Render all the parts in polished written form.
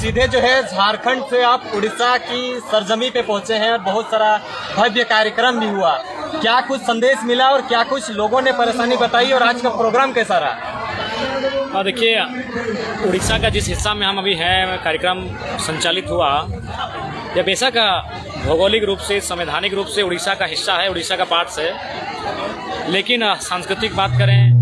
सीधे जो है झारखंड से आप उड़ीसा की सरजमी पे पहुंचे हैं और बहुत सारा भव्य कार्यक्रम भी हुआ। क्या कुछ संदेश मिला और क्या कुछ लोगों ने परेशानी बताई और आज का प्रोग्राम कैसा रहा? देखिए, उड़ीसा का जिस हिस्सा में हम अभी हैं कार्यक्रम संचालित हुआ, यह बेशक भौगोलिक रूप से संवैधानिक रूप से उड़ीसा का हिस्सा है, उड़ीसा का पार्ट है, लेकिन सांस्कृतिक बात करें,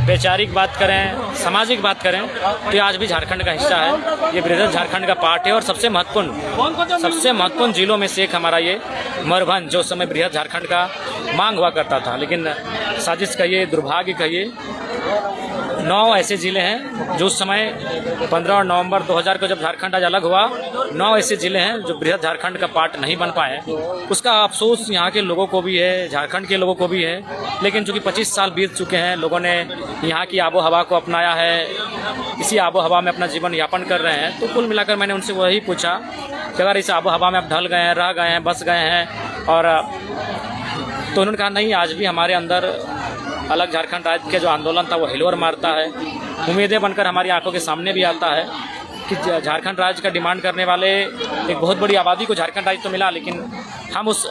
वैचारिक बात करें, सामाजिक बात करें तो ये आज भी झारखंड का हिस्सा है। ये बृहद झारखंड का पार्ट है और सबसे महत्वपूर्ण जिलों में से एक हमारा ये मयूरभंज, जो समय बृहद झारखंड का मांग हुआ करता था, लेकिन साजिश कहिए, दुर्भाग्य कहिए, 9 ऐसे ज़िले हैं जो उस समय 15 नवंबर 2000 को जब झारखंड आज अलग हुआ, 9 ऐसे ज़िले हैं जो बृहद झारखंड का पार्ट नहीं बन पाए। उसका अफसोस यहाँ के लोगों को भी है, झारखंड के लोगों को भी है, लेकिन चूँकि 25 साल बीत चुके हैं, लोगों ने यहाँ की आबो हवा को अपनाया है, इसी आबो हवा में अपना जीवन यापन कर रहे हैं। तो कुल मिलाकर मैंने उनसे वही पूछा कि अगर इस आबो हवा में आप ढल गए हैं, रह गए हैं, बस गए हैं, और तो उन्होंने कहा नहीं, आज भी हमारे अंदर अलग झारखंड राज्य के जो आंदोलन था वो हिलोर मारता है। उम्मीदें बनकर हमारी आंखों के सामने भी आता है कि झारखंड राज्य का डिमांड करने वाले एक बहुत बड़ी आबादी को झारखंड राज्य तो मिला, लेकिन हम उस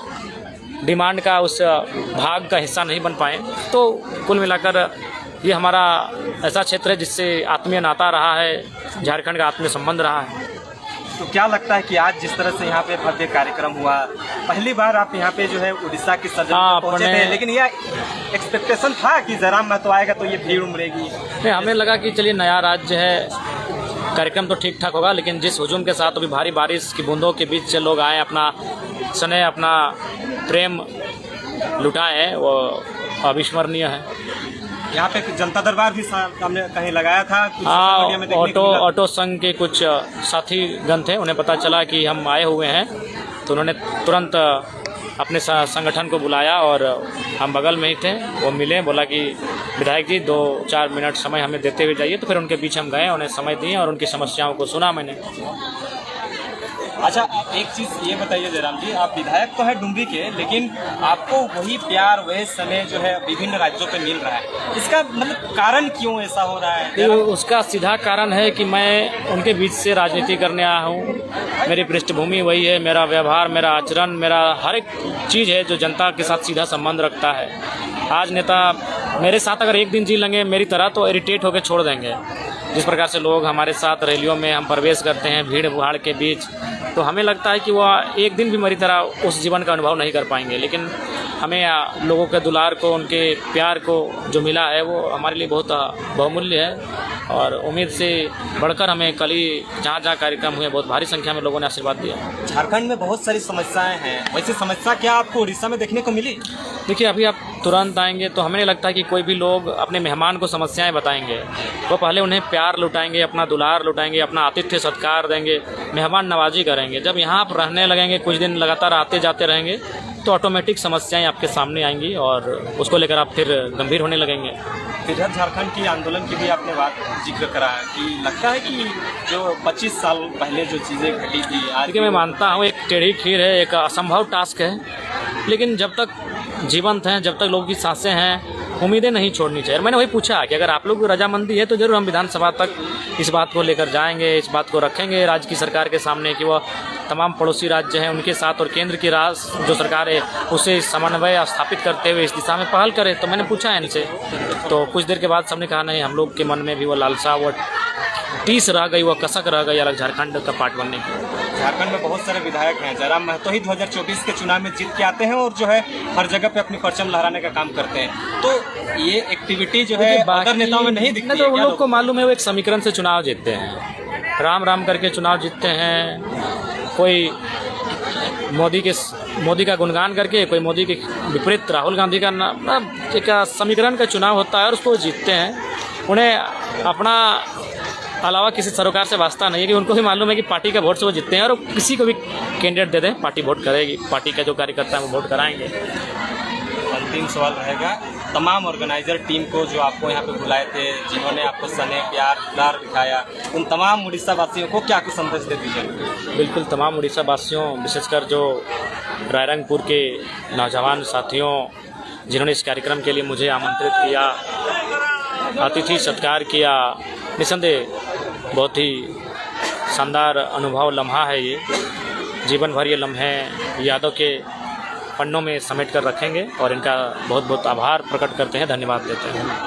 डिमांड का, उस भाग का हिस्सा नहीं बन पाए। तो कुल मिलाकर ये हमारा ऐसा क्षेत्र है जिससे आत्मीय नाता रहा है, झारखंड का आत्मीय संबंध रहा है। तो क्या लगता है कि आज जिस तरह से यहाँ पे भव्य कार्यक्रम हुआ, पहली बार आप यहाँ पे जो है उड़ीसा की सरजमी पे पहुँचे थे, लेकिन यह एक्सपेक्टेशन था कि जयराम महतो आएगा तो ये भीड़ उमड़ेगी? नहीं, हमें लगा कि चलिए नया राज्य है, कार्यक्रम तो ठीक ठाक होगा, लेकिन जिस हुजूम के साथ अभी भारी बारिश की बूंदों के बीच से लोग आए, अपना स्नेह, अपना प्रेम लुटाए, वो अविस्मरणीय है। यहाँ पे जनता दरबार भी हमने कहीं लगाया था। हाँ, ऑटो संघ के कुछ साथीगण थे, उन्हें पता चला कि हम आए हुए हैं तो उन्होंने तुरंत अपने संगठन को बुलाया और हम बगल में ही थे, वो मिले, बोला कि विधायक जी 2-4 मिनट समय हमें देते हुए जाइए। तो फिर उनके बीच हम गए, उन्हें समय दिए और उनकी समस्याओं को सुना मैंने। अच्छा, एक चीज़ ये बताइए जयराम जी, आप विधायक तो है डुमरी के, लेकिन आपको वही प्यार, वही समय जो है विभिन्न राज्यों पे मिल रहा है, इसका मतलब कारण क्यों ऐसा हो रहा है? उसका सीधा कारण है कि मैं उनके बीच से राजनीति करने आया हूँ। मेरी पृष्ठभूमि वही है, मेरा व्यवहार, मेरा आचरण, मेरा हर एक चीज़ है जो जनता के साथ सीधा संबंध रखता है। आज नेता मेरे साथ अगर एक दिन जी लेंगे मेरी तरह तो इरिटेट होकर छोड़ देंगे। जिस प्रकार से लोग हमारे साथ रैलियों में हम प्रवेश करते हैं भीड़ भाड़ के बीच, तो हमें लगता है कि वह एक दिन भी मेरी तरह उस जीवन का अनुभव नहीं कर पाएंगे। लेकिन हमें लोगों के दुलार को, उनके प्यार को जो मिला है वो हमारे लिए बहुत बहुमूल्य है, और उम्मीद से बढ़कर हमें कल ही जहाँ जहाँ कार्यक्रम हुए बहुत भारी संख्या में लोगों ने आशीर्वाद दिया। झारखंड में बहुत सारी समस्याएं हैं, वैसे समस्या क्या आपको उड़ीसा में देखने को मिली? देखिए, अभी आप तुरंत आएंगे तो हमें नहीं लगता कि कोई भी लोग अपने मेहमान को समस्याएं बताएंगे। वो पहले उन्हें प्यार लुटाएंगे, अपना दुलार लुटाएंगे, अपना आतिथ्य सत्कार देंगे, मेहमान नवाजी करेंगे। जब यहाँ आप रहने लगेंगे, कुछ दिन लगातार आते जाते रहेंगे, तो ऑटोमेटिक समस्याएं आपके सामने आएंगी और उसको लेकर आप फिर गंभीर होने लगेंगे। बृहद झारखंड की आंदोलन की भी आपने बात जिक्र करा है कि लगता है कि जो 25 साल पहले जो चीज़ें घटी थी आज। देखिए, मैं मानता हूँ एक टेढ़ी खीर है, एक असंभव टास्क है, लेकिन जब तक जीवंत हैं, जब तक लोगों की सांसें हैं, उम्मीदें नहीं छोड़नी चाहिए। मैंने वही पूछा कि अगर आप लोग की रजामंदी है तो जरूर हम विधानसभा तक इस बात को लेकर जाएंगे, इस बात को रखेंगे राज्य की सरकार के सामने कि वह तमाम पड़ोसी राज्य हैं उनके साथ और केंद्र की जो सरकार है उसे समन्वय स्थापित करते हुए इस दिशा में पहल करे। तो मैंने पूछा है इनसे, तो कुछ देर के बाद सबने कहा नहीं, हम लोग के मन में भी वो लालसा, वो टीस रह गई, वो कसक रह गई अलग झारखंड का पार्ट बनने की। झारखंड में बहुत सारे विधायक हैं, जयराम महतो ही 2024 के चुनाव में जीत के आते हैं और जो है हर जगह पे अपनी परचम लहराने का काम करते हैं। तो ये एक्टिविटी जो है अदर नेताओं में नहीं दिखती है। तो उन लोग को मालूम है वो एक समीकरण से चुनाव जीतते हैं, राम राम करके चुनाव जीतते हैं। कोई मोदी का गुणगान करके, कोई मोदी के विपरीत राहुल गांधी का एक समीकरण का चुनाव होता है और उसको जीतते हैं। उन्हें अपना अलावा किसी सरकार से वास्ता नहीं है कि उनको भी मालूम है कि पार्टी का वोट से वो जीतते हैं और किसी को भी कैंडिडेट दे दें पार्टी वोट करेगी, पार्टी का जो कार्यकर्ता है वो वोट कराएंगे। अंतिम सवाल रहेगा, तमाम ऑर्गेनाइजर टीम को जो आपको यहाँ पे बुलाए थे, जिन्होंने आपको स्नेह प्यार दुलार दिखाया, उन तमाम उड़ीसा वासियों को क्या कुछ संदेश दे दीजिए? बिल्कुल, तमाम उड़ीसा वासियों, विशेषकर जो रायरंगपुर के नौजवान साथियों जिन्होंने इस कार्यक्रम के लिए मुझे आमंत्रित किया, अतिथि सत्कार किया, निसंदेह बहुत ही शानदार अनुभव लम्हा है ये। जीवन भर ये लम्हे यादों के पन्नों में समेट कर रखेंगे और इनका बहुत बहुत आभार प्रकट करते हैं, धन्यवाद देते हैं।